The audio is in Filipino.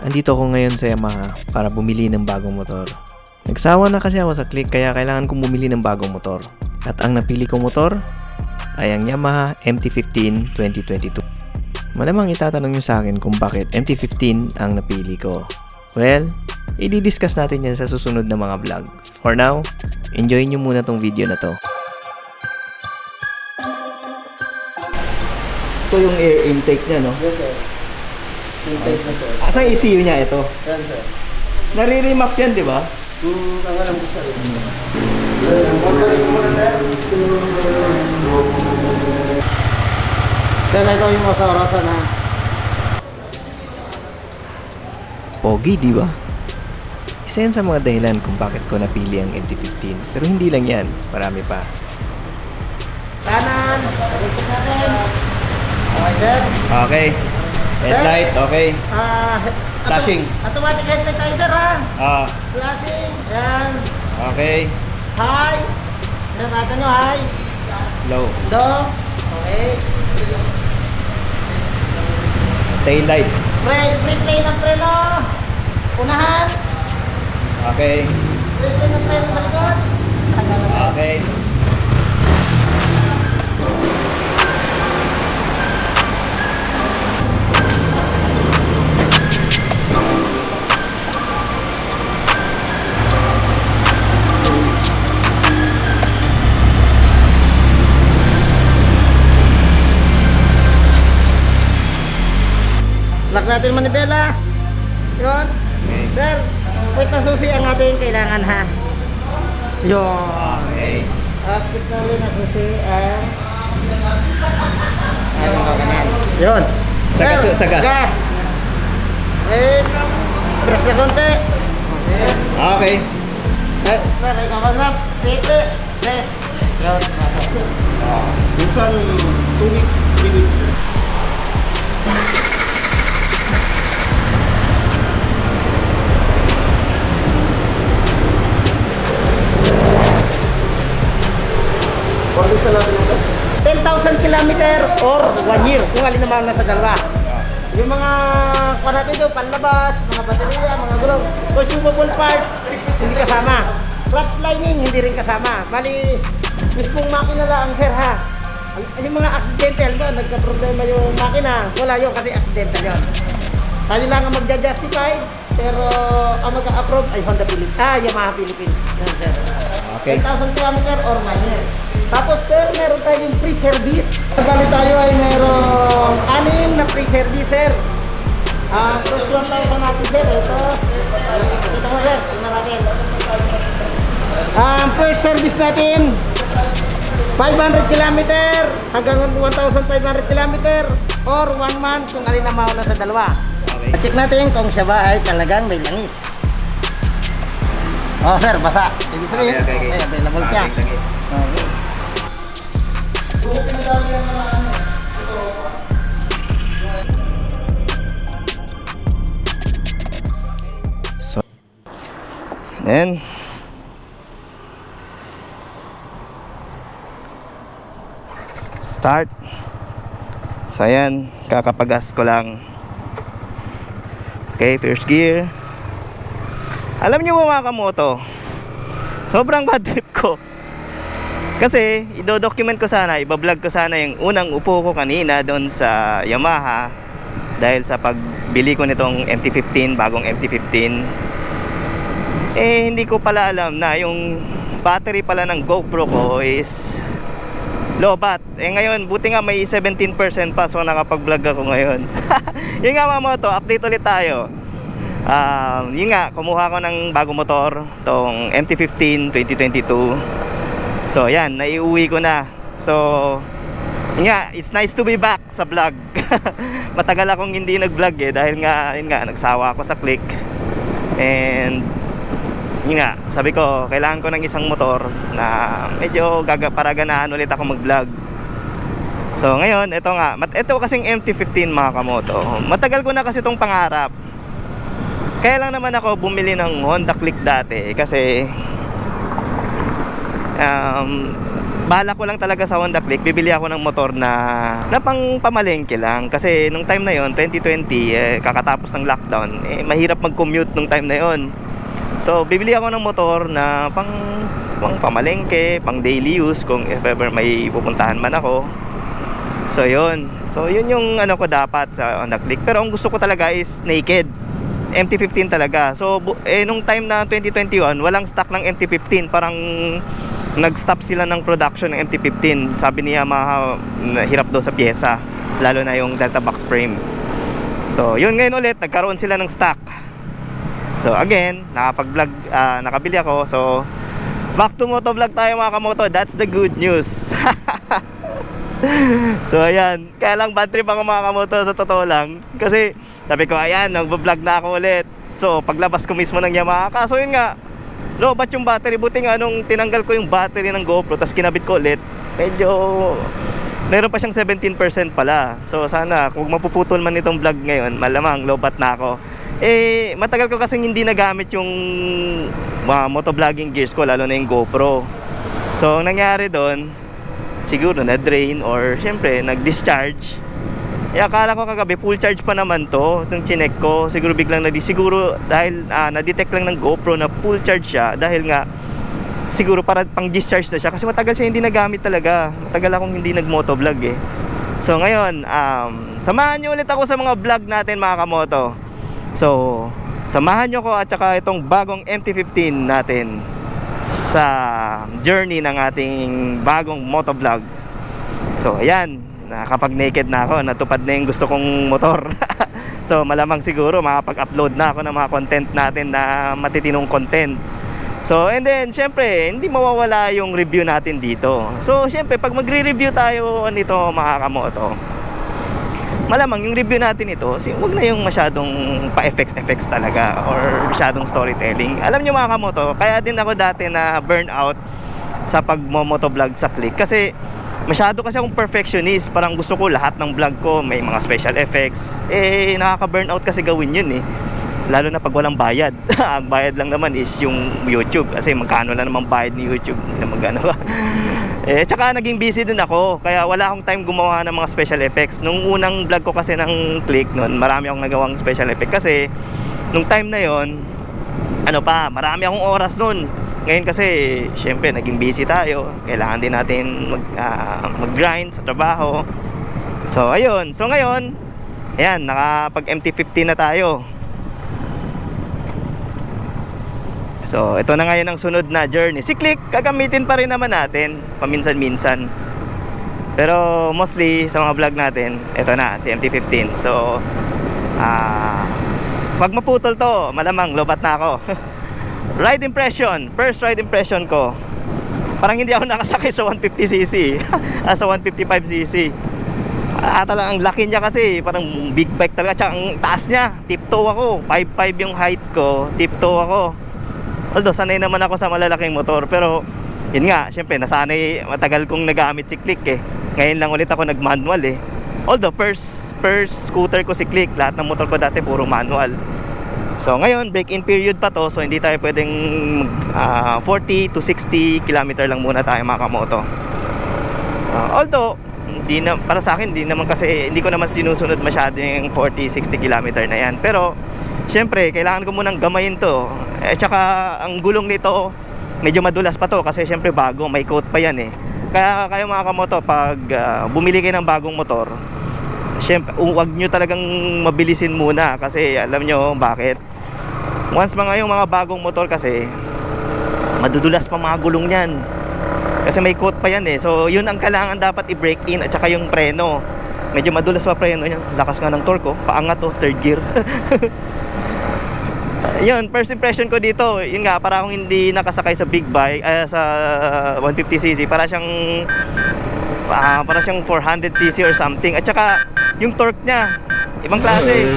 Andito ako ngayon sa Yamaha para bumili ng bagong motor. Nagsawa na kasi ako sa Click kaya kailangan kong bumili ng bagong motor. At ang napili kong motor ay ang Yamaha MT-15 2022. Malamang itatanong nyo sa akin kung bakit MT-15 ang napili ko. Well, i-discuss natin yan sa susunod na mga vlog. For now, enjoy nyo muna tong video na to. Ito yung air intake niya, no? Yes, sir. Intake na, sir. Asang ECU niya ito? Yan, sir. Nare-remap yan, di ba? Ang alam ko, sir. Pagkalit mo na, sir. Sir, ito yung oras-orasan na. Pogi, di ba? Isa yan sa mga dahilan kung bakit ko napili ang MT-15. Pero hindi lang yan, marami pa. Kanan! Pagkalit natin! Okay, sir. Okay. Headlight, okay. Flashing. Automatic headlight tayo, sir, ha? Ah, Flashing. Yan. okay. High. Nabata nyo, high. Low. Low. Okay. Tail light. Brake play ng preno. Unahan. Okay. Brake play ng preno sa likod. Okay. Lock natin manibela. Yun. Okay. Sir, wait na susi ang ating kailangan, ha? Yun. Okay. Aspect na rin na susi ang... Ano ba ganyan? Yun. Sa gas, Sir, sa gas. Gas. Eh, press na konti. Okay. Okay. Eh, sir, ikaw ka na. Pete. Press. Yun. Minsan 2 weeks, 3 weeks. Pwede sa natin ito? 10,000 kilometer or 1 year kung alin naman nasa dalawa. Yung mga natin doon, panlabas, mga baterya, mga gulong, consumable parts, hindi kasama. Clutch lining, hindi rin kasama. Bali, mismong makina lang, sir, ha? Yung mga accidental mo, nagka-problema yung makina, wala yun kasi accidental yun. Tayo lang ang magja-justify, pero ang mag-approve ay Honda Philippines. Yamaha Philippines. Yan, sir. Okay. 10,000 kilometer or 1 year. Tapos, sir, meron tayong free service. Bali tayo ay merong 6 na free service, sir. First 1,000 natin, sir. Ito. Ito mo, sir. Tingnan natin. First service natin, 500 kilometer hanggang 1,500 kilometer or 1 month kung alin ang mauna sa dalawa. Okay. Check natin kung siya ba ay talagang may langis. Oh, sir, basa. Ibig sabihin, Okay. available siya. Langis. Okay. So, then, start. So, ayan, kakapagas ko lang. Okay, first gear. Alam nyo ba mga kamoto, sobrang bad trip ko. Kasi, ido-document ko sana, ibablog ko sana yung unang upo ko kanina doon sa Yamaha. Dahil sa pagbili ko nitong MT-15, bagong MT-15. Eh, hindi ko pala alam na yung battery pala ng GoPro ko is low bat. Eh ngayon, buti nga may 17% pa, so nakapag-vlog ako ngayon. Yun nga mga moto, update ulit tayo. Yun nga, kumuha ko ng bagong motor, tong MT-15 2022. So yan, naiuwi ko na. So yun nga, it's nice to be back sa vlog. Matagal akong hindi nag-vlog dahil nga, yun nga, nagsawa ako sa Click. And yun nga, sabi ko, kailangan ko ng isang motor na medyo para ganahan ulit ako mag-vlog. So ngayon, ito nga, ito kasing MT-15 mga kamoto, matagal ko na kasi itong pangarap. Kaya lang naman ako bumili ng Honda Click dati kasi bala ko lang talaga sa Honda Click, bibili ako ng motor na pang pamalengke lang. Kasi nung time na yon 2020, kakatapos ng lockdown, mahirap mag-commute nung time na yon. So bibili ako ng motor na pang pamalengke, pang daily use kung if ever may pupuntahan man ako. So yun yung ano ko dapat sa Honda Click. Pero ang gusto ko talaga is naked MT-15 talaga. So nung time na 2021, walang stock ng MT-15. Parang nag-stop sila ng production ng MT-15. Sabi ni Yamaha, hirap daw sa pyesa, lalo na yung Delta box frame. So yun, ngayon ulit nagkaroon sila ng stock. So again, nakapag-vlog, nakabili ako. So back to motovlog tayo mga kamoto. That's the good news. So ayan, kaya lang bad trip ako mga kamoto sa totoo lang. Kasi sabi ko, ayan, nag-vlog na ako ulit. So paglabas ko mismo ng Yamaha, kaso yun nga, lobat yung battery. Buti nga nung tinanggal ko yung battery ng GoPro, tapos kinabit ko ulit, medyo meron pa siyang 17% pala. So sana kung mapuputol man itong vlog ngayon, malamang lobat na ako. Matagal ko kasing hindi nagamit yung motovlogging gears ko, lalo na yung GoPro. So ang nangyari doon, siguro na-drain or syempre nag-discharge. Akala ko kagabi full charge pa naman to. Nung chinek ko, siguro biglang siguro dahil na-detect lang ng GoPro na full charge siya, dahil nga siguro para pang discharge na siya, kasi matagal siya hindi nagamit talaga. Matagal akong hindi nag-motovlog eh. So ngayon, samahan niyo ulit ako sa mga vlog natin mga kamoto. So samahan niyo ko at saka itong bagong MT-15 natin sa journey ng ating bagong motovlog. So ayan, nakapag naked na ako, natupad na yung gusto kong motor. So malamang siguro makapag-upload na ako ng mga content natin na matitinong content. So and then syempre hindi mawawala yung review natin dito. So syempre pag magre-review tayo nito mga kamoto, malamang yung review natin ito, huwag na yung masyadong pa-effects talaga or masyadong storytelling. Alam nyo mga kamoto, kaya din ako dati na burnout sa pag-motovlog sa Click. Kasi masyado kasi akong perfectionist. Parang gusto ko lahat ng vlog ko may mga special effects. Nakaka-burnout kasi gawin yun eh. Lalo na pag walang bayad. Ang bayad lang naman is yung YouTube. Kasi magkano lang naman bayad ni YouTube. Hindi na magkano. Tsaka naging busy din ako, kaya wala akong time gumawa ng mga special effects. Nung unang vlog ko kasi ng Click noon, marami akong nagawang special effect. Kasi nung time na yon, marami akong oras noon. Ngayon kasi syempre naging busy tayo, kailangan din natin mag-grind sa trabaho. So ayun, so ngayon ayan, nakapag MT-15 na tayo. So ito na ngayon ang sunod na journey. Si Click gagamitin pa rin naman natin paminsan-minsan, pero mostly sa mga vlog natin ito na si MT-15. So pag maputol to, malamang lobat na ako. Ride impression, first ride impression ko, parang hindi ako nakasakay sa 150cc. Sa 155cc. Talagang ang laki niya kasi, parang big bike talaga. Tsaka ang taas niya, tiptoe ako. 5'5 yung height ko, tiptoe ako. Although sanay naman ako sa malalaking motor, pero yun nga, syempre nasanay, matagal kong nagamit si Click eh. Ngayon lang ulit ako nag-manual eh. Although first scooter ko si Click, lahat ng motor ko dati puro manual. So ngayon break-in period pa to, so hindi tayo pwedeng 40 to 60 km lang muna tayo mga kamoto. Although para sa akin hindi ko naman sinusunod masyado yung 40-60 km na yan, pero syempre kailangan ko munang gamayin to. Tsaka ang gulong nito medyo madulas pa to, kasi syempre bago, may coat pa yan eh. Kaya kayo mga kamoto, pag bumili kayo ng bagong motor, syempre huwag nyo talagang mabilisin muna, kasi alam nyo bakit. Once yung mga bagong motor kasi madudulas pa mga gulong niyan, kasi may coat pa yan eh. So yun ang kailangan dapat i-break in, at saka yung preno, medyo madulas pa preno niya. Lakas nga ng torque, paangat to, third gear. Yun, first impression ko dito, yun nga, para akong hindi nakasakay sa big bike, sa 150cc. Para siyang 400cc or something. At saka yung torque niya ibang klase.